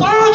5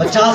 50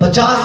50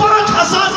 5,000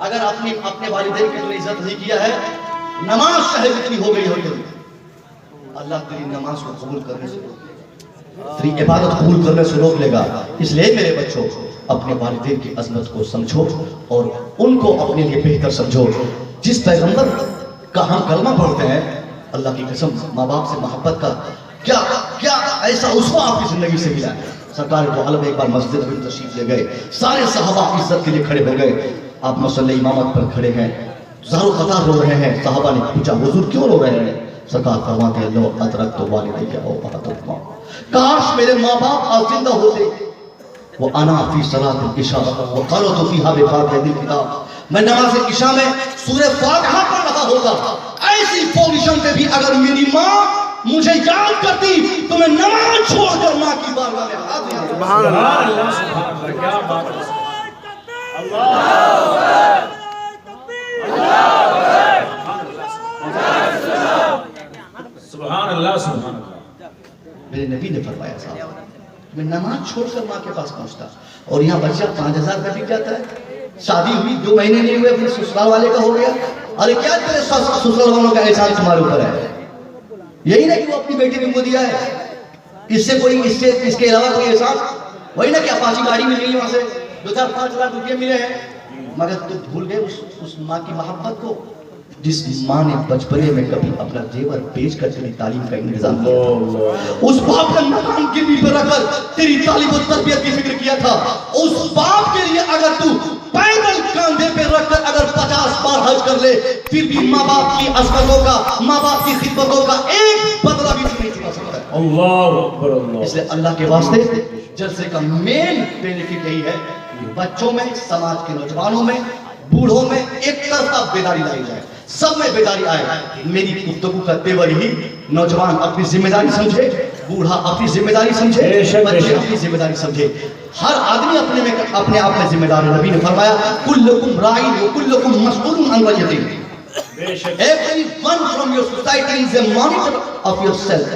اگر اپنے والدین کی تو عزت نہیں کیا ہے، نماز چاہے جتنی ہو گئی ہو گئی، اللہ تیری نماز کو قبول کرنے سے روک لے گا، تیری عبادت قبول کرنے سے روک لے گا۔ اس لیے میرے بچوں اپنے والدین کی عظمت کو سمجھو اور ان کو اپنے لیے بہتر سمجھو۔ جس پیغمبر کا ہم کلمہ پڑھتے ہیں، اللہ کی قسم ماں باپ سے محبت کا کیا ایسا اسوہ آپ کی زندگی سے ملا ہے۔ سرکار دو عالم ایک بار مسجد نبوی تشریف لے گئے، سارے صحابہ عزت کے لیے کھڑے ہو گئے، آپ مصلی امامت پر کھڑے ہیں، زارو قطار رو رہے ہیں۔ صحابہ نے پوچھا حضور کیوں رو رہے ہیں؟ سرکار فرماتے ہیں لو ادرکت والدیک او احدہما، کاش میرے ماں باپ آج زندہ ہوتے، وہ انا فی صلاۃ العشاء وقرأت فیہا بفاتحۃ الکتاب، میں نماز عشاء میں سورہ فاتحہ پڑھ رہا ہوتا، ایسی پوزیشن پہ بھی اگر میری ماں مجھے یاد کرتی تو میں نماز چھوڑ کر ماں کی بارگاہ میں ہاتھ لگاتا۔ سبحان اللہ، سبحان اللہ، کیا بات ہے۔ سبحان اللہ، سبحان اللہ۔ میرے نبی نے فرمایا صاحب میں نماز چھوڑ کر ماں کے پاس پہنچتا، اور یہاں بچہ 5000 کا بک جاتا ہے، شادی ہوئی 2 مہینے نہیں ہوئے پھر سسرال والے کا ہو گیا۔ ارے کیا تیرے سسرال والوں کا احسان تمہارے اوپر ہے؟ یہی نا کہ وہ اپنی بیٹی کو دیا ہے، اس سے کوئی اس کے علاوہ کوئی احسان؟ وہی نا کہ اپاچی گاڑی مل گئی وہاں سے 2-4-5 لاکھ روپے ملے ہیں، مگر تم بھول گئے اس ماں کی محبت کو، جس ماں نے بچپنے میں کبھی اپنا زیور بیچ کر تیری تعلیم کا انتظام کیا، اس باپ کا مکان گروی پر رکھ کر تیری تعلیم و تربیت کی فکر کیا تھا، اس باپ کے لیے اگر تو پیدل کاندھے پہ رکھ کر اگر 50 بار حج کر لے پھر بھی ماں باپ کی عظمتوں کا، ماں باپ کی خدمتوں کا ایک بدلہ بھی نہیں چکا سکتا ہے۔ اللہ اکبر اللہ۔ اس لیے اللہ کے واسطے جلسے کا مین بینیفٹ یہی ہے بچوں میں، سماج کے نوجوانوں میں، بوڑھوں میں ایک طرفہ بیداری لائی جائے، سب میں بیداری آئے۔ میری گفتگو کا تیور ہی نوجوان اپنی ذمہ داری سمجھے، بوڑھا اپنی ذمہ داری سمجھے، بچے اپنی ذمہ داری سمجھے، ہر آدمی اپنے آپ میں ذمہ دار ہے۔ نبی نے فرمایا کلکم راعٍ وکلکم مسئول عن رعیتہ، every one from your society is a monitor of yourself۔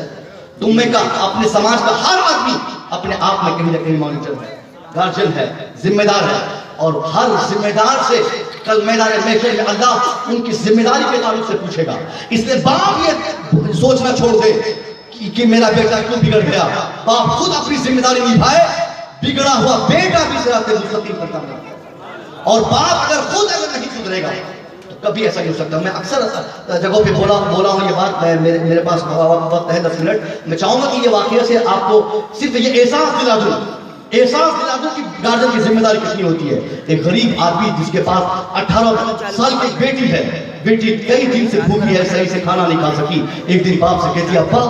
تم میں کا اپنے سماج کا ہر آدمی اپنے آپ میں کہیں نہ کہیں مانیٹر ہے، گارجن ہے، ذمہ دار ہے، اور ہر ذمہ دار سے کل میدان محشر میں اللہ ان کی ذمہ داری کے تعلق سے پوچھے گا۔ اس لیے باپ یہ سوچنا چھوڑ دے کہ میرا بیٹا کیوں بگڑ گیا، باپ خود اپنی ذمہ داری نبھائے، بگڑا ہوا بیٹا بھی صراط مستقیم پر قائم رہے، اور باپ اگر خود نہیں سدھرے گا تو کبھی ایسا نہیں ہو سکتا۔ میں اکثر جگہوں پہ بولا ہوں یہ بات، میرے پاس وقت ہے 10 منٹ، میں چاہوں گا کہ یہ واقعہ سے آپ کو صرف یہ احساس دلا دوں کہ گارجن کی ذمہ داری کتنی ہوتی ہے۔ ایک غریب آدمی جس کے پاس 18 سال کی بیٹی ہے، بیٹی کئی دن سے بھوکی ہے، صحیح سے کھانا نہیں کھا سکی، ایک دن باپ سے کہتی ہے ابا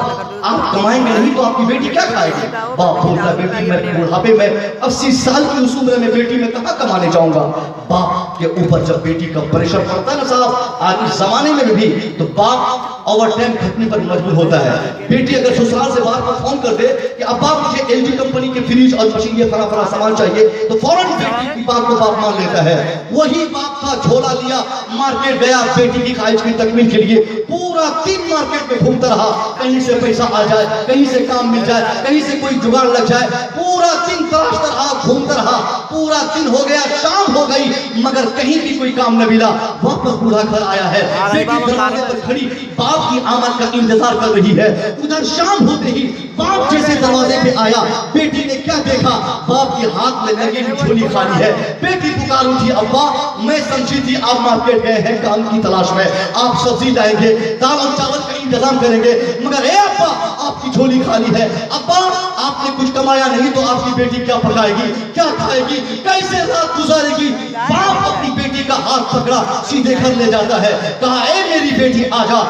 آپ کمائیں گے نہیں تو آپ کی بیٹی کیا کھائے گی؟ باپ بولتا ہے بیٹی میں بڑھاپے میں 80 سال کی اس عمر میں بیٹی میں کہاں کمانے جاؤں گا۔ باپ کے اوپر جب بیٹی کا پریشر پڑتا ہے نا صاحب آج اس زمانے میں بھی، تو باپ اوور ٹائم کھٹنے پر مجبور ہوتا ہے۔ بیٹی اگر سسرال سے باہر پر فون کر دے کہ ابا مجھے LG کمپنی کے فریج اور مشین یہ فلاں سامان چاہیے، تو فوراً بیٹی کی بات کو باپ مان لیتا ہے۔ وہی باپ کا جھولا لیا مارکیٹ گیا بیٹی کی خواہش کی تکمیل کے لیے، پورا دن مارکیٹ میں گھومتا رہا، کہیں سے پیسہ آ جائے، کہیں سے کام مل جائے، کہیں سے کوئی جگاڑ لگ جائے، پورا دن تلاشتا رہا، گھومتا رہا، پورا دن ہو گیا، شام ہو گئی، مگر کہیں بھی کوئی کام نہ ملا۔ واپس بوڑھا گھر آیا ہے، بیٹی دروازے پر کھڑی باپ کی آمد کا انتظار کر رہی ہے۔ ادھر شام ہوتے ہی باپ جیسے دروازے پہ آیا، بیٹی نے کیا دیکھا؟ باپ کے ہاتھ میں لگی ہوئی جھولی خالی ہے۔ بیٹی پکار اٹھی ابا میں سمجھی تھی آپ مارکیٹ گئے ہیں کام کی تلاش میں، آپ سبزی لائیں گے، دال اور چاول کا انتظام کریں گے، مگر اے ابا آپ کی جھولی خالی ہے۔ ابا آپ نے کچھ کمایا نہیں تو آپ کی بیٹی کیا پکائے گی، کیا کھائے گی، کیسے رات گزارے گی؟ باپ اپنی بیٹی کا ہاتھ پکڑا سیدھے گھر لے جاتا ہے، کہا اے میری بیٹی آ جا،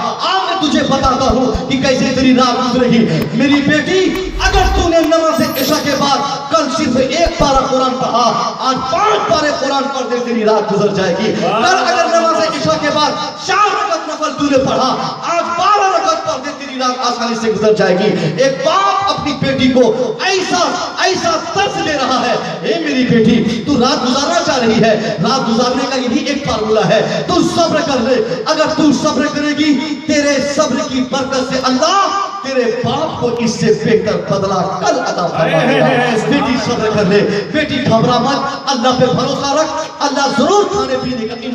میں تجھے بتاتا ہوں کہ کیسے تیری رات گزرے گی۔ میری بیٹی اگر تو نے نماز عشاء کے بعد کل صرف 1 پارہ قرآن پڑھا، آج 5 پارے قرآن پڑھ دے تیری رات گزر جائے گی۔ کل اگر نماز عشاء کے بعد 4 رکعت نفل تو نے پڑھا، آج 12 رکعت پڑھ دے تیری رات آسانی سے گزر جائے گی۔ ایک باپ اپنی بیٹی کو ایسا ترس دے رہا ہے، اے میری بیٹی تو رات گزارنا چاہ رہی ہے، رات گزارنے کا یہی ایک فارمولہ ہے، تو صبر کر لے۔ اگر تو صبر کرے گی تیرے صبر کی برکت سے اللہ تیرے باپ کو اس سے بہتر بدلہ کل عطا فرمائے گا۔ بیٹی صبر کر لے، بیٹی گھبرا مت، اللہ پہ بھروسہ رکھ، اللہ ضرور کھانے پینے کا